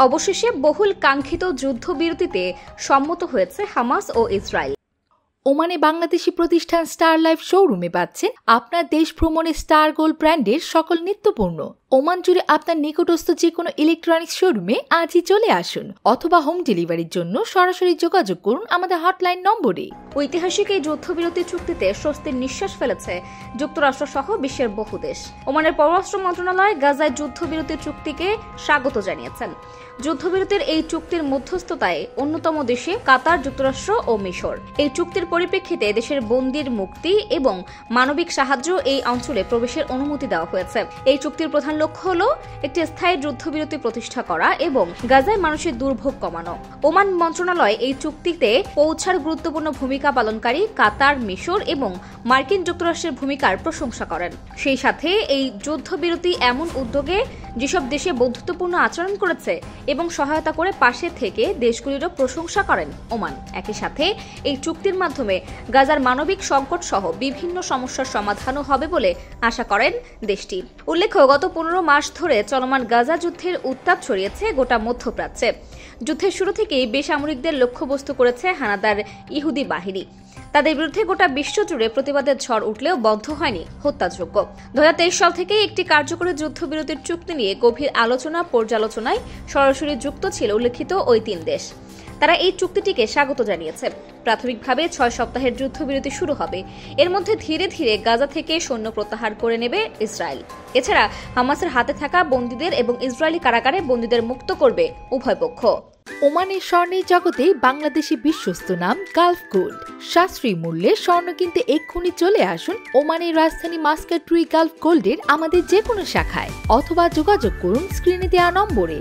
অবশেষে বহুল কাঙ্ক্ষিত যুদ্ধবিরতিতে সম্মত হয়েছে হামাস ও ইসরায়েল। ওমানে বাংলাদেশি প্রতিষ্ঠান স্টার লাইফ শোরুমে পাচ্ছেন আপনার দেশ ভ্রমণে স্টার গোল্ড ব্র্যান্ডের সকল নিত্যপণ্য। ওমান জুড়ে আপনার নিকটস্থ যে কোনো ইলেকট্রনিক্স শোরুমে আজই চলে আসুন অথবা হোম ডেলিভারির জন্য সরাসরি যোগাযোগ করুন আমাদের হটলাইন নম্বরে। ঐতিহাসিক এই যুদ্ধবিরতি চুক্তিতে স্বস্তির নিঃশ্বাস ফেলেছে যুক্তরাষ্ট্র সহ বিশ্বের বহু দেশ। ওমানের পররাষ্ট্র মন্ত্রণালয় গাজায় যুদ্ধবিরতি চুক্তিকে স্বাগত জানিয়েছেন। যুদ্ধবিরতির এই চুক্তির মধ্যস্থতায় অন্যতম দেশে কাতার, যুক্তরাষ্ট্র ও মিশর। এই চুক্তির পরিপ্রেক্ষিতে দেশের বন্দীর মুক্তি এবং মানবিক সাহায্য এই অঞ্চলে প্রবেশের অনুমতি দেওয়া হয়েছে। এই চুক্তির প্রধান লক্ষ্য হল একটি স্থায়ী যুদ্ধবিরতি প্রতিষ্ঠা করা এবং গাজায় মানুষের দুর্ভোগ কমানো। ওমান মন্ত্রণালয় এই চুক্তিতে পৌঁছার গুরুত্বপূর্ণ ভূমিকা পালনকারী কাতার, মিশর এবং মার্কিন যুক্তরাষ্ট্রের ভূমিকার প্রশংসা করেন। সেই সাথে এই যুদ্ধবিরতি এমন উদ্যোগে যেসব দেশে বন্ধুত্বপূর্ণ আচরণ করেছে এবং সহায়তা করে পাশে থেকে দেশগুলিরও প্রশংসা করেন ওমান। একই সাথে এই চুক্তির মাধ্যমে গাজার মানবিক সংকট সহ বিভিন্ন সমস্যার সমাধানও হবে বলে আশা করেন দেশটি। উল্লেখ্য, গত 15 মাস ধরে চলমান গাজা যুদ্ধের উত্তাপ ছড়িয়েছে গোটা মধ্যপ্রাচ্যে। যুদ্ধের শুরু থেকেই বেসামরিকদের লক্ষ্যবস্তু করেছে হানাদার ইহুদি বাহিনী। তাদের বিরুদ্ধে গোটা বিশ্বজুড়ে প্রতিবাদের ঝড় উঠলেও বন্ধ হয়নি হত্যাযজ্ঞ। 2023 সাল থেকে একটি কার্যকরী যুদ্ধবিরতির চুক্তি নিয়ে গভীর আলোচনা পর্যালোচনায় সরাসরি যুক্ত ছিল উল্লেখিত ওই 3 দেশ। তারা এই চুক্তিটিকে স্বাগত জানিয়েছে। প্রাথমিকভাবে 6 সপ্তাহের যুদ্ধবিরতি শুরু হবে। এর মধ্যে ধীরে ধীরে গাজা থেকে সৈন্য প্রত্যাহার করে নেবে ইসরায়েল। এছাড়া হামাসের হাতে থাকা বন্দীদের এবং ইসরায়েলি কারাগারে বন্দীদের মুক্ত করবে উভয় পক্ষ। ওমানের স্বর্ণের জগতে বাংলাদেশি বিশ্বস্ত নাম গালফ গোল্ড। সাশ্রয়ী মূল্যে স্বর্ণ কিনতে এক্ষুনি চলে আসুন ওমানের রাজধানী মাস্কাট গালফ গোল্ডের আমাদের যে কোনো শাখায় অথবা যোগাযোগ করুন স্ক্রিনে দেওয়া নম্বরে।